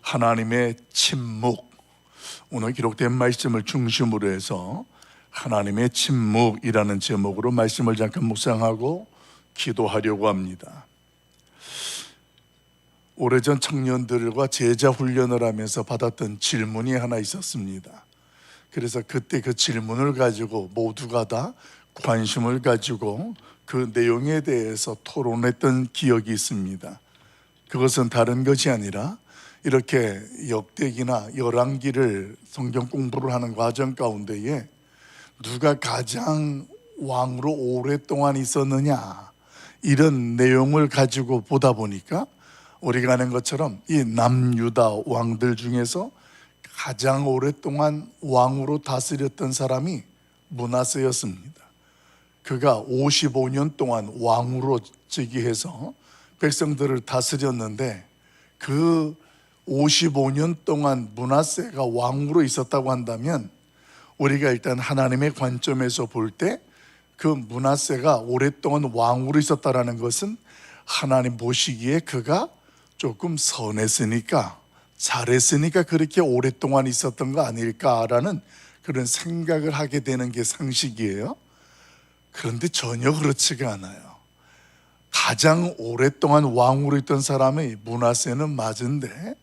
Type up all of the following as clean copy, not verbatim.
하나님의 침묵, 오늘 기록된 말씀을 중심으로 해서 하나님의 침묵이라는 제목으로 말씀을 잠깐 묵상하고 기도하려고 합니다. 오래전 청년들과 제자 훈련을 하면서 받았던 질문이 하나 있었습니다. 그래서 그때 그 질문을 가지고 모두가 다 관심을 가지고 그 내용에 대해서 토론했던 기억이 있습니다. 그것은 다른 것이 아니라 이렇게 역대기나 열왕기를 성경 공부를 하는 과정 가운데에 누가 가장 왕으로 오랫동안 있었느냐, 이런 내용을 가지고 보다 보니까 우리가 아는 것처럼 이 남유다 왕들 중에서 가장 오랫동안 왕으로 다스렸던 사람이 므낫세였습니다. 그가 55년 동안 왕으로 즉위해서 백성들을 다스렸는데, 그 55년 동안 므낫세가 왕으로 있었다고 한다면 우리가 일단 하나님의 관점에서 볼 때 그 므낫세가 오랫동안 왕으로 있었다는 것은 하나님 보시기에 그가 조금 선했으니까, 잘했으니까 그렇게 오랫동안 있었던 거 아닐까라는 그런 생각을 하게 되는 게 상식이에요. 그런데 전혀 그렇지가 않아요. 가장 오랫동안 왕으로 있던 사람이 므낫세는 맞은데,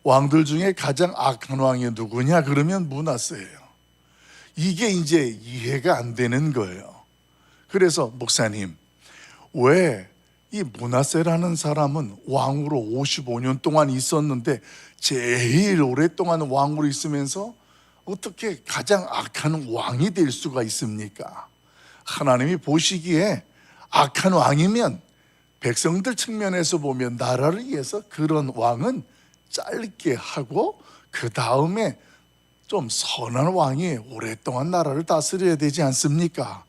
왕들 중에 가장 악한 왕이 누구냐 그러면 므낫세예요. 이게 이제 이해가 안 되는 거예요. 그래서 목사님, 왜 이 므낫세라는 사람은 왕으로 55년 동안 있었는데 제일 오랫동안 왕으로 있으면서 어떻게 가장 악한 왕이 될 수가 있습니까? 하나님이 보시기에 악한 왕이면 백성들 측면에서 보면 나라를 위해서 그런 왕은 짧게 하고 그 다음에 좀 선한 왕이 오랫동안 나라를 다스려야 되지 않습니까?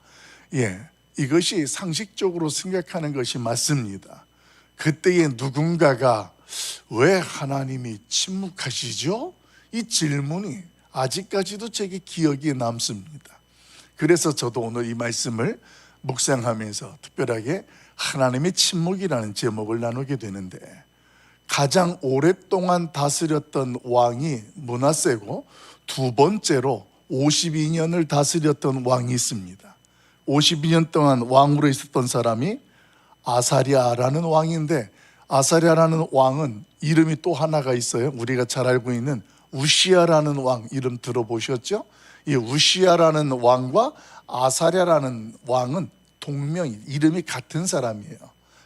이것이 상식적으로 생각하는 것이 맞습니다. 그때에 누군가가 왜 하나님이 침묵하시죠? 이 질문이 아직까지도 제게 기억에 남습니다. 그래서 저도 오늘 이 말씀을 묵상하면서 특별하게 하나님의 침묵이라는 제목을 나누게 되는데, 가장 오랫동안 다스렸던 왕이 므낫세고 두 번째로 52년을 다스렸던 왕이 있습니다. 52년 동안 왕으로 있었던 사람이 아사랴라는 왕인데, 아사랴라는 왕은 이름이 또 하나가 있어요. 우리가 잘 알고 있는 우시야라는 왕 이름 들어보셨죠? 이 우시야라는 왕과 아사랴라는 왕은 동명이, 이름이 같은 사람이에요.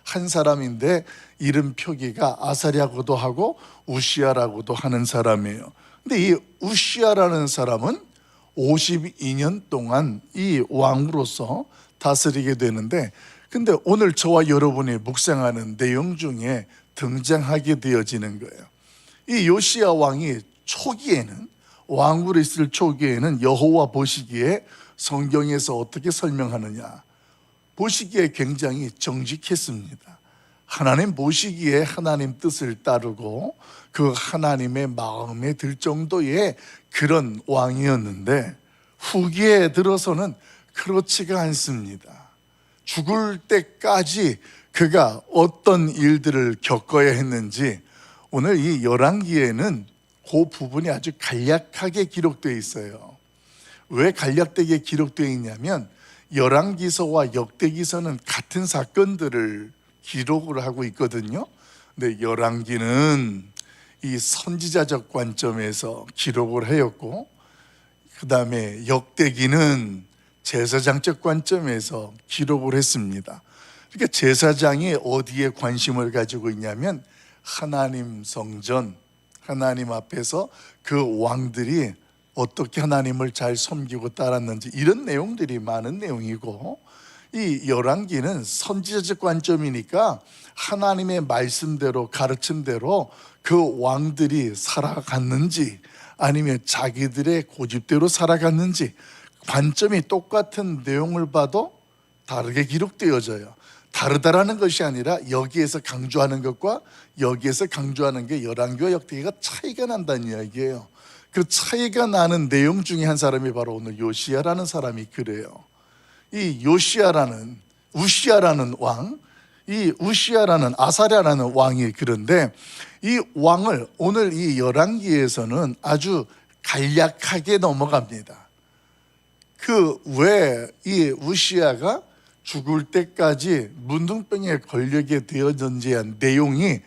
한 사람인데 이름 표기가 아사랴라고도 하고 우시야라고도 하는 사람이에요. 근데 이 우시야라는 사람은 52년 동안 이 왕으로서 다스리게 되는데, 근데 오늘 저와 여러분이 묵상하는 내용 중에 등장하게 되어지는 거예요. 이 요시야 왕이 초기에는, 왕으로 있을 초기에는 여호와 보시기에 성경에서 어떻게 설명하느냐, 보시기에 굉장히 정직했습니다. 하나님 보시기에 하나님 뜻을 따르고 그 하나님의 마음에 들 정도의 그런 왕이었는데, 후기에 들어서는 그렇지가 않습니다. 죽을 때까지 그가 어떤 일들을 겪어야 했는지 오늘 이 열왕기에는 그 부분이 아주 간략하게 기록되어 있어요. 왜 간략되게 기록되어 있냐면, 열왕기서와 역대기서는 같은 사건들을 기록을 하고 있거든요. 근데 열왕기는 이 선지자적 관점에서 기록을 하였고, 그 다음에 역대기는 제사장적 관점에서 기록을 했습니다. 그러니까 제사장이 어디에 관심을 가지고 있냐면, 하나님 성전, 하나님 앞에서 그 왕들이 어떻게 하나님을 잘 섬기고 따랐는지, 이런 내용들이 많은 내용이고, 이 열왕기는 선지자적 관점이니까 하나님의 말씀대로, 가르침대로 그 왕들이 살아갔는지 아니면 자기들의 고집대로 살아갔는지 관점이 똑같은 내용을 봐도 다르게 기록되어져요. 다르다라는 것이 아니라 여기에서 강조하는 것과 여기에서 강조하는 게 열왕기와 역대기가 차이가 난다는 이야기예요. 그 차이가 나는 내용 중에 한 사람이 바로 오늘 요시야라는 사람이 그래요. 이 요시야라는, 우시야라는 왕, 이 우시야라는 아사랴라는 왕이 그런데 이 왕을 오늘 이 열왕기에서는 아주 간략하게 넘어갑니다. 그 왜 이 우시야가 죽을 때까지 문둥병에 걸리게 되었는지의 내용이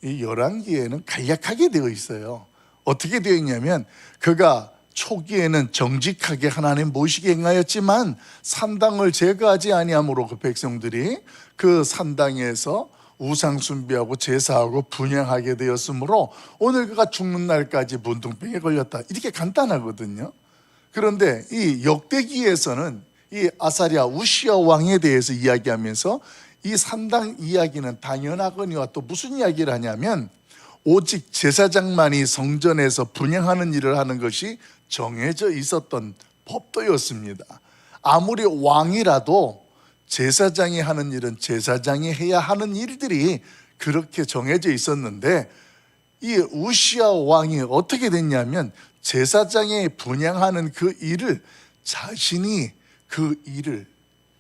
이 열왕기에는 간략하게 되어 있어요. 어떻게 되어 있냐면 그가 초기에는 정직하게 하나님 모시게 행하였지만 산당을 제거하지 아니함으로 그 백성들이 그 산당에서 우상 숭배하고 제사하고 분향하게 되었으므로 오늘 그가 죽는 날까지 문둥병에 걸렸다. 이렇게 간단하거든요. 그런데 이 역대기에서는 이 아사랴 우시야 왕에 대해서 이야기하면서 이 산당 이야기는 당연하거니와 또 무슨 이야기를 하냐면 오직 제사장만이 성전에서 분향하는 일을 하는 것이 정해져 있었던 법도였습니다. 아무리 왕이라도 제사장이 하는 일은 제사장이 해야 하는 일들이 그렇게 정해져 있었는데 이 우시야 왕이 어떻게 됐냐면 제사장이 분향하는 그 일을 자신이 그 일을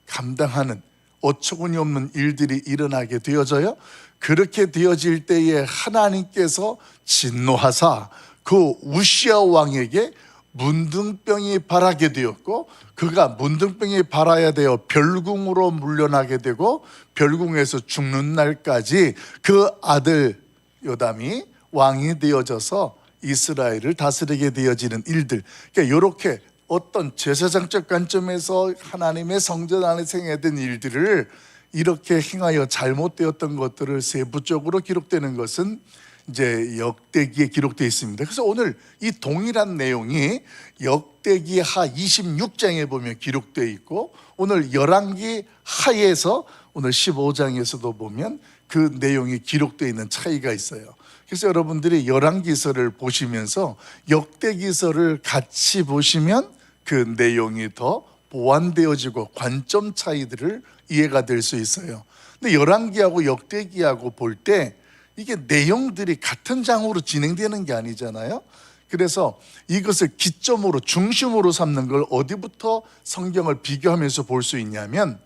감당하는 어처구니 없는 일들이 일어나게 되어져요. 그렇게 되어질 때에 하나님께서 진노하사 그 우시야 왕에게 문둥병이 발하게 되었고 그가 문둥병이 발하야 되어 별궁으로 물려나게 되고 별궁에서 죽는 날까지 그 아들 요담이 왕이 되어져서 이스라엘을 다스리게 되어지는 일들. 그러니까 이렇게 어떤 제사장적 관점에서 하나님의 성전 안에서 행하던 일들을 이렇게 행하여 잘못되었던 것들을 세부적으로 기록되는 것은 이제 역대기에 기록되어 있습니다. 그래서 오늘 이 동일한 내용이 역대기 하 26장에 보면 기록되어 있고 오늘 열왕기 하에서 오늘 15장에서도 보면 그 내용이 기록되어 있는 차이가 있어요. 그래서 여러분들이 열왕기서를 보시면서 역대기서를 같이 보시면 그 내용이 더 보완되어지고 관점 차이들을 이해가 될 수 있어요. 근데 열왕기하고 역대기하고 볼 때 이게 내용들이 같은 장으로 진행되는 게 아니잖아요. 그래서 이것을 기점으로 중심으로 삼는 걸 어디부터 성경을 비교하면서 볼 수 있냐면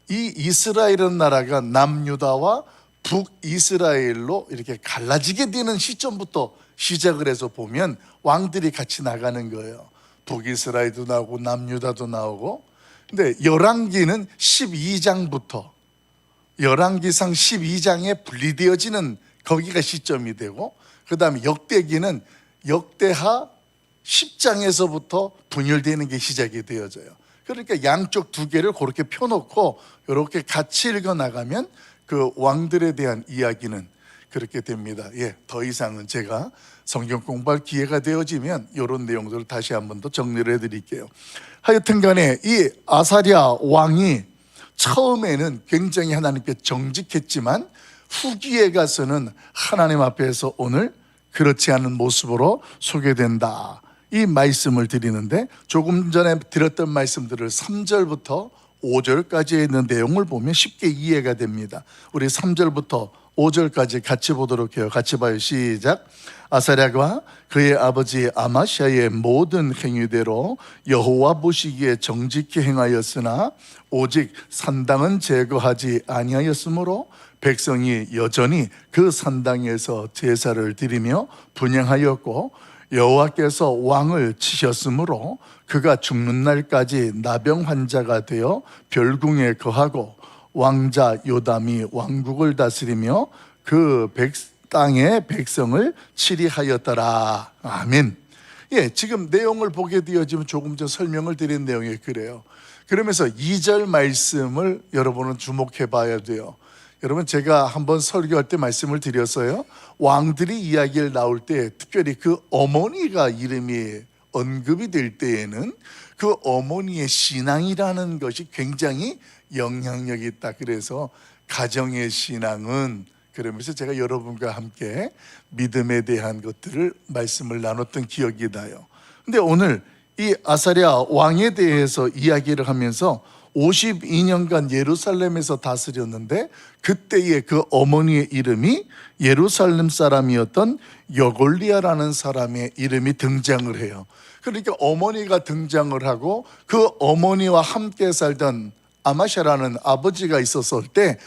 이 이스라엘은 나라가 남유다와 북이스라엘로 이렇게 갈라지게 되는 시점부터 시작을 해서 보면 왕들이 같이 나가는 거예요. 북이스라엘도 나오고 남유다도 나오고. 근데 열왕기는 12장부터 열왕기상 12장에 분리되어지는 거기가 시점이 되고 그 다음에 역대기는 역대하 10장에서부터 분열되는 게 시작이 되어져요. 그러니까 양쪽 두 개를 그렇게 펴놓고 이렇게 같이 읽어나가면 그 왕들에 대한 이야기는 그렇게 됩니다. 더 이상은 제가 성경 공부할 기회가 되어지면 이런 내용들을 다시 한 번 더 정리를 해드릴게요. 하여튼 간에 이 아사랴 왕이 처음에는 굉장히 하나님께 정직했지만 후기에 가서는 하나님 앞에서 오늘 그렇지 않은 모습으로 소개된다. 이 말씀을 드리는데 조금 전에 드렸던 말씀들을 3절부터 5절까지 있는 내용을 보면 쉽게 이해가 됩니다. 우리 3절부터 5절까지 같이 보도록 해요. 같이 봐요. 시작. 아사랴가 그의 아버지 아마시아의 모든 행위대로 여호와 보시기에 정직히 행하였으나 오직 산당은 제거하지 아니하였으므로 백성이 여전히 그 산당에서 제사를 드리며 분향하였고 여호와께서 왕을 치셨으므로 그가 죽는 날까지 나병 환자가 되어 별궁에 거하고 왕자 요담이 왕국을 다스리며 그 땅의 백성을 치리하였더라. 아멘. 지금 내용을 보게 되어지면 조금 전 설명을 드린 내용이 그래요. 그러면서 2절 말씀을 여러분은 주목해 봐야 돼요. 여러분 제가 한번 설교할 때 말씀을 드렸어요. 왕들이 이야기를 나올 때 특별히 그 어머니가 이름이 언급이 될 때에는 그 어머니의 신앙이라는 것이 굉장히 영향력이 있다. 그래서 가정의 신앙은 그러면서 제가 여러분과 함께 믿음에 대한 것들을 말씀을 나눴던 기억이 나요. 근데 오늘 이 아사랴 왕에 대해서 이야기를 하면서 52년간 예루살렘에서 다스렸는데 그때의 그 어머니의 이름이 예루살렘 사람이었던 여골리아라는 사람의 이름이 등장을 해요. 그러니까 어머니가 등장을 하고 그 어머니와 함께 살던 아마샤라는 아버지가 있었을 때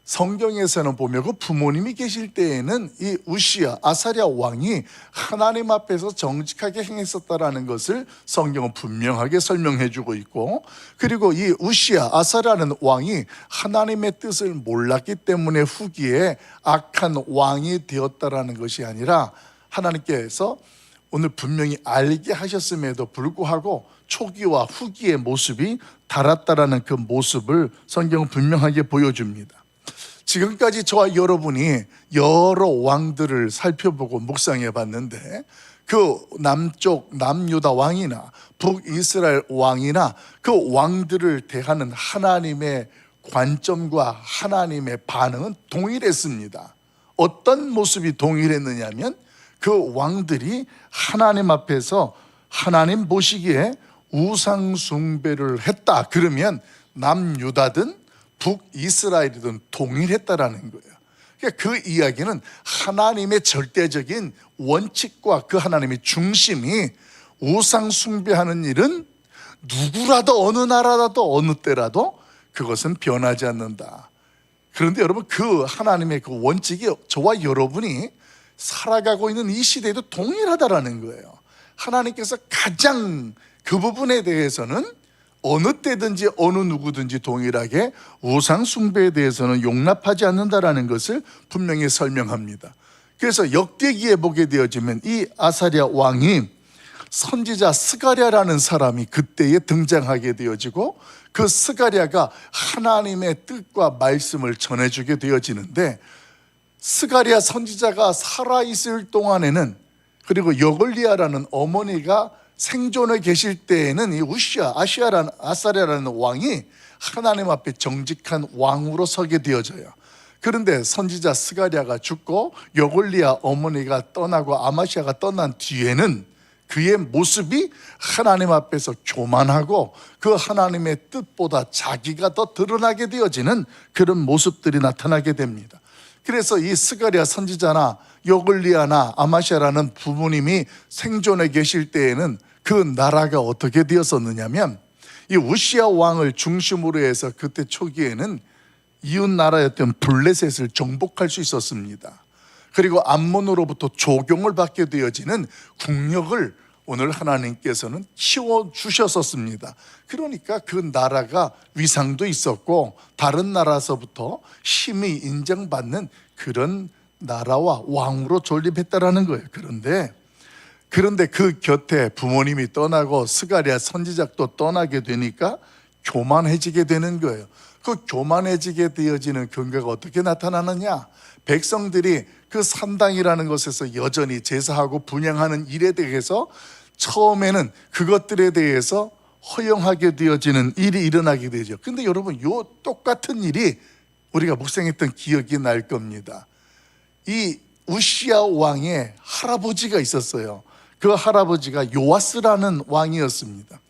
성경에서는 보면 그 부모님이 계실 때에는 이 우시야, 아사랴 왕이 하나님 앞에서 정직하게 행했었다라는 것을 성경은 분명하게 설명해 주고 있고, 그리고 이 우시야, 아사랴는 왕이 하나님의 뜻을 몰랐기 때문에 후기에 악한 왕이 되었다라는 것이 아니라 하나님께서 오늘 분명히 알게 하셨음에도 불구하고 초기와 후기의 모습이 달랐다라는 그 모습을 성경은 분명하게 보여줍니다. 지금까지 저와 여러분이 여러 왕들을 살펴보고 묵상해 봤는데, 그 남쪽 남유다 왕이나 북이스라엘 왕이나 그 왕들을 대하는 하나님의 관점과 하나님의 반응은 동일했습니다. 어떤 모습이 동일했느냐면 그 왕들이 하나님 앞에서 하나님 보시기에 우상 숭배를 했다 그러면 남유다든 북이스라엘이든 동일했다라는 거예요. 그러니까 그 이야기는 하나님의 절대적인 원칙과 그 하나님의 중심이 우상 숭배하는 일은 누구라도 어느 나라라도 어느 때라도 그것은 변하지 않는다. 그런데 여러분, 그 하나님의 그 원칙이 저와 여러분이 살아가고 있는 이 시대에도 동일하다라는 거예요. 하나님께서 가장 그 부분에 대해서는 어느 때든지 어느 누구든지 동일하게 우상 숭배에 대해서는 용납하지 않는다라는 것을 분명히 설명합니다. 그래서 역대기에 보게 되어지면 이 아사랴 왕이 선지자 스가랴라는 사람이 그때에 등장하게 되어지고, 그 스가랴가 하나님의 뜻과 말씀을 전해주게 되어지는데, 스가랴 선지자가 살아있을 동안에는, 그리고 여걸리아라는 어머니가 생존해 계실 때에는 이 우시야, 아사랴라는 왕이 하나님 앞에 정직한 왕으로 서게 되어져요. 그런데 선지자 스가랴가 죽고 여걸리아 어머니가 떠나고 아마시아가 떠난 뒤에는 그의 모습이 하나님 앞에서 교만하고 그 하나님의 뜻보다 자기가 더 드러나게 되어지는 그런 모습들이 나타나게 됩니다. 그래서 이 스가랴 선지자나 여걸리아나 아마시아라는 부모님이 생존해 계실 때에는 그 나라가 어떻게 되었었느냐면, 이 우시야 왕을 중심으로 해서 그때 초기에는 이웃 나라였던 블레셋을 정복할 수 있었습니다. 그리고 암몬으로부터 조경을 받게 되어지는 국력을 오늘 하나님께서는 키워주셨었습니다. 그러니까 그 나라가 위상도 있었고 다른 나라에서부터 힘이 인정받는 그런 나라와 왕으로 존립했다라는 거예요. 그런데 그 곁에 부모님이 떠나고 스가랴 선지자도 떠나게 되니까 교만해지게 되는 거예요. 그 교만해지게 되어지는 근거가 어떻게 나타나느냐? 백성들이 그 산당이라는 곳에서 여전히 제사하고 분향하는 일에 대해서 처음에는 그것들에 대해서 허용하게 되어지는 일이 일어나게 되죠. 근데 여러분, 요 똑같은 일이 우리가 묵상했던 기억이 날 겁니다. 이 우시야 왕의 할아버지가 있었어요. 그 할아버지가 요아스라는 왕이었습니다.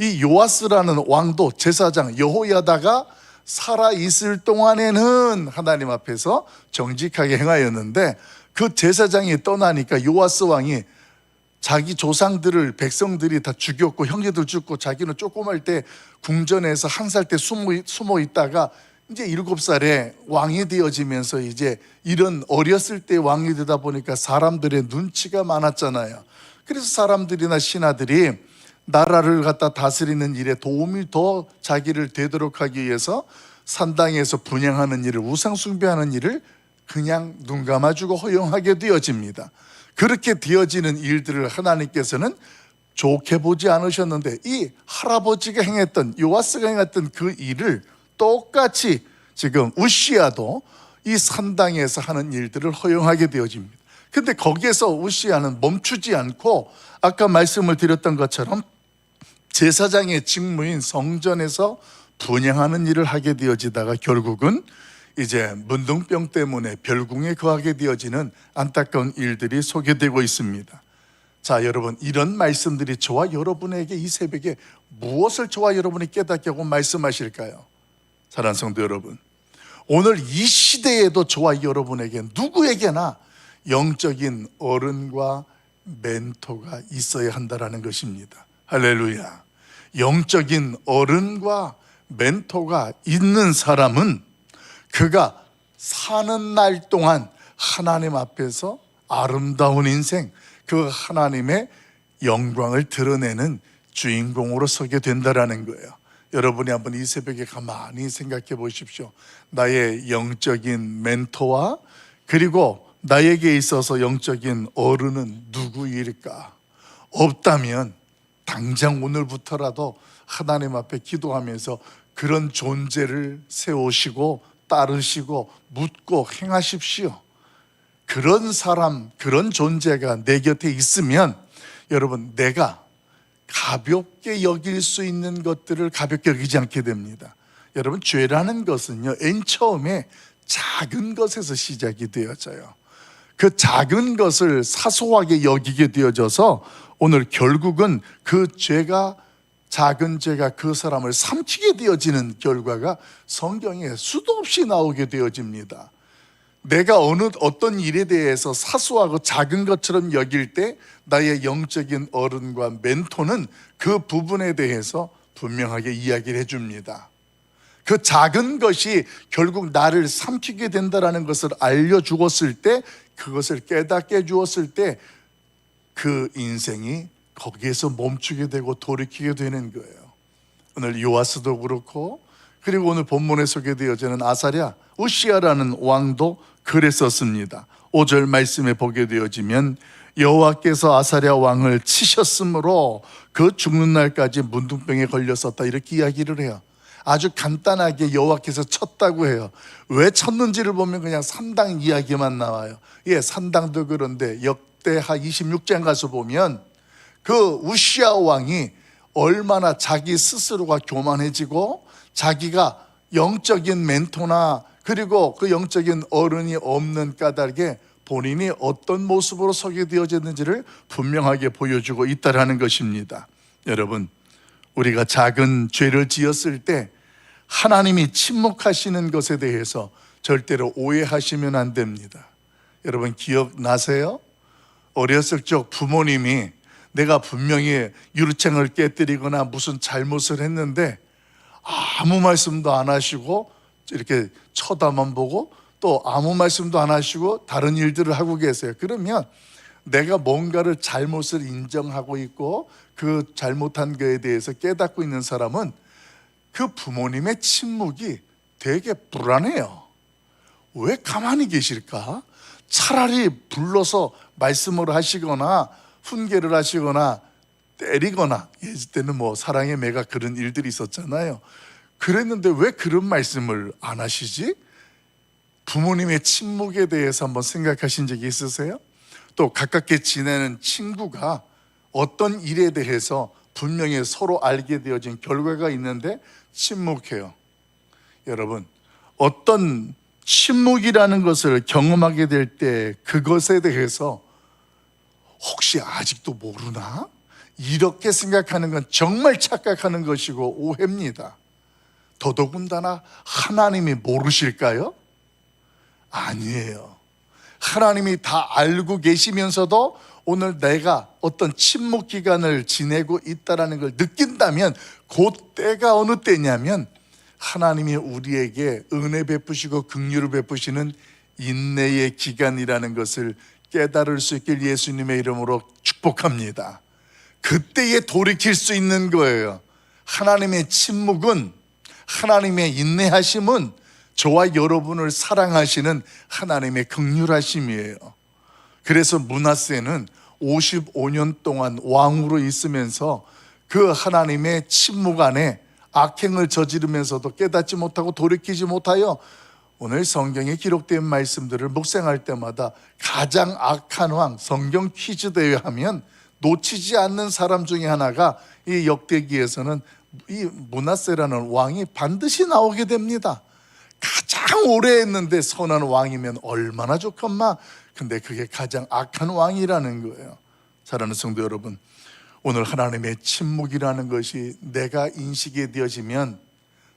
이 요아스라는 왕도 제사장 여호야다가 살아있을 동안에는 하나님 앞에서 정직하게 행하였는데, 그 제사장이 떠나니까 요아스 왕이 자기 조상들을 백성들이 다 죽였고 형제들 죽고 자기는 조그말 때 궁전에서 한 살 때 숨어 있다가 이제 7살에 왕이 되어지면서, 이제 이런 어렸을 때 왕이 되다 보니까 사람들의 눈치가 많았잖아요. 그래서 사람들이나 신하들이 나라를 갖다 다스리는 일에 도움이 더 자기를 되도록 하기 위해서 산당에서 분향하는 일을, 우상 숭배하는 일을 그냥 눈 감아주고 허용하게 되어집니다. 그렇게 되어지는 일들을 하나님께서는 좋게 보지 않으셨는데, 이 할아버지가 행했던, 요아스가 행했던 그 일을 똑같이 지금 우시야도 이 산당에서 하는 일들을 허용하게 되어집니다. 근데 거기에서 우시야는 멈추지 않고 아까 말씀을 드렸던 것처럼 제사장의 직무인 성전에서 분향하는 일을 하게 되어지다가 결국은 이제 문둥병 때문에 별궁에 거하게 되어지는 안타까운 일들이 소개되고 있습니다. 자, 여러분, 이런 말씀들이 저와 여러분에게 이 새벽에 무엇을 저와 여러분이 깨닫게 하고 말씀하실까요? 사랑하는 성도 여러분, 오늘 이 시대에도 저와 여러분에게 누구에게나 영적인 어른과 멘토가 있어야 한다는 것입니다. 할렐루야. 영적인 어른과 멘토가 있는 사람은 그가 사는 날 동안 하나님 앞에서 아름다운 인생, 그 하나님의 영광을 드러내는 주인공으로 서게 된다라는 거예요. 여러분이 한번 이 새벽에 가만히 생각해 보십시오. 나의 영적인 멘토와 그리고 나에게 있어서 영적인 어른은 누구일까? 없다면 당장 오늘부터라도 하나님 앞에 기도하면서 그런 존재를 세우시고 따르시고 묻고 행하십시오. 그런 사람, 그런 존재가 내 곁에 있으면 여러분, 내가 가볍게 여길 수 있는 것들을 가볍게 여기지 않게 됩니다. 여러분, 죄라는 것은요, 맨 처음에 작은 것에서 시작이 되어져요. 그 작은 것을 사소하게 여기게 되어져서 오늘 결국은 그 죄가, 작은 죄가 그 사람을 삼키게 되어지는 결과가 성경에 수도 없이 나오게 되어집니다. 내가 어떤 일에 대해서 사소하고 작은 것처럼 여길 때 나의 영적인 어른과 멘토는 그 부분에 대해서 분명하게 이야기를 해줍니다. 그 작은 것이 결국 나를 삼키게 된다는 것을 알려주었을 때, 그것을 깨닫게 해주었을 때 그 인생이 거기에서 멈추게 되고 돌이키게 되는 거예요. 오늘 요아스도 그렇고, 그리고 오늘 본문에 소개되어지는 아사랴, 우시아라는 왕도 그랬었습니다. 5절 말씀에 보게 되어지면 여호와께서 아사랴 왕을 치셨으므로 그 죽는 날까지 문둥병에 걸렸었다, 이렇게 이야기를 해요. 아주 간단하게 여호와께서 쳤다고 해요. 왜 쳤는지를 보면 그냥 산당 이야기만 나와요. 예, 산당도 그런데 역대하 26장 가서 보면 그 우시아 왕이 얼마나 자기 스스로가 교만해지고 자기가 영적인 멘토나 그리고 그 영적인 어른이 없는 까닭에 본인이 어떤 모습으로 서게 되어졌는지를 분명하게 보여주고 있다는 것입니다. 여러분, 우리가 작은 죄를 지었을 때 하나님이 침묵하시는 것에 대해서 절대로 오해하시면 안 됩니다. 여러분, 기억나세요? 어렸을 적 부모님이 내가 분명히 유리창을 깨뜨리거나 무슨 잘못을 했는데 아무 말씀도 안 하시고 이렇게 쳐다만 보고 또 아무 말씀도 안 하시고 다른 일들을 하고 계세요. 그러면 내가 뭔가를 잘못을 인정하고 있고 그 잘못한 거에 대해서 깨닫고 있는 사람은 그 부모님의 침묵이 되게 불안해요. 왜 가만히 계실까? 차라리 불러서 말씀을 하시거나 훈계를 하시거나 때리거나, 예전 때는 뭐 사랑의 매가 그런 일들이 있었잖아요. 그랬는데 왜 그런 말씀을 안 하시지? 부모님의 침묵에 대해서 한번 생각하신 적이 있으세요? 또 가깝게 지내는 친구가 어떤 일에 대해서 분명히 서로 알게 되어진 결과가 있는데 침묵해요. 여러분, 어떤 침묵이라는 것을 경험하게 될 때 그것에 대해서 혹시 아직도 모르나? 이렇게 생각하는 건 정말 착각하는 것이고 오해입니다. 더더군다나 하나님이 모르실까요? 아니에요. 하나님이 다 알고 계시면서도 오늘 내가 어떤 침묵 기간을 지내고 있다는 걸 느낀다면 그 때가 어느 때냐면 하나님이 우리에게 은혜 베푸시고 긍휼을 베푸시는 인내의 기간이라는 것을 깨달을 수 있길 예수님의 이름으로 축복합니다. 그때에 돌이킬 수 있는 거예요. 하나님의 침묵은, 하나님의 인내하심은 저와 여러분을 사랑하시는 하나님의 긍휼하심이에요. 그래서 므낫세는 55년 동안 왕으로 있으면서 그 하나님의 침묵 안에 악행을 저지르면서도 깨닫지 못하고 돌이키지 못하여 오늘 성경에 기록된 말씀들을 묵상할 때마다 가장 악한 왕, 성경 퀴즈 대회 하면 놓치지 않는 사람 중에 하나가 이 역대기에서는 이 므낫세라는 왕이 반드시 나오게 됩니다. 가장 오래 했는데 선한 왕이면 얼마나 좋겠마. 근데 그게 가장 악한 왕이라는 거예요. 사랑하는 성도 여러분, 오늘 하나님의 침묵이라는 것이 내가 인식이 되어지면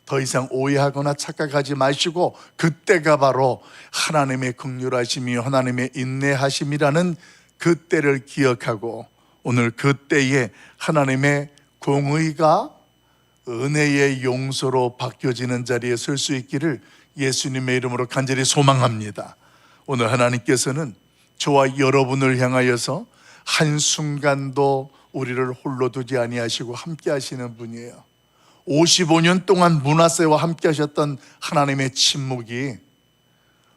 더 이상 오해하거나 착각하지 마시고 그때가 바로 하나님의 긍휼하심이요 하나님의 인내하심이라는 그때를 기억하고 오늘 그때에 하나님의 공의가 은혜의 용서로 바뀌어지는 자리에 설 수 있기를 예수님의 이름으로 간절히 소망합니다. 오늘 하나님께서는 저와 여러분을 향하여서 한순간도 우리를 홀로 두지 아니하시고 함께 하시는 분이에요. 55년 동안 므낫세와 함께 하셨던 하나님의 침묵이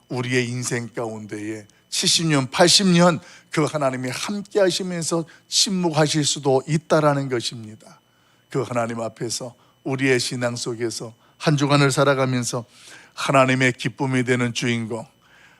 우리의 인생 가운데에 70년, 80년 그 하나님이 함께 하시면서 침묵하실 수도 있다라는 것입니다. 그 하나님 앞에서 우리의 신앙 속에서 한 주간을 살아가면서 하나님의 기쁨이 되는 주인공,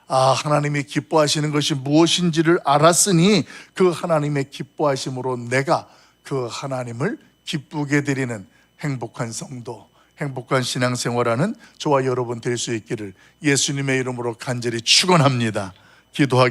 하나님이 기뻐하시는 것이 무엇인지를 알았으니 그 하나님의 기뻐하심으로 내가 그 하나님을 기쁘게 드리는 행복한 성도, 행복한 신앙생활하는 저와 여러분 될 수 있기를 예수님의 이름으로 간절히 축원합니다. 기도하겠습니다.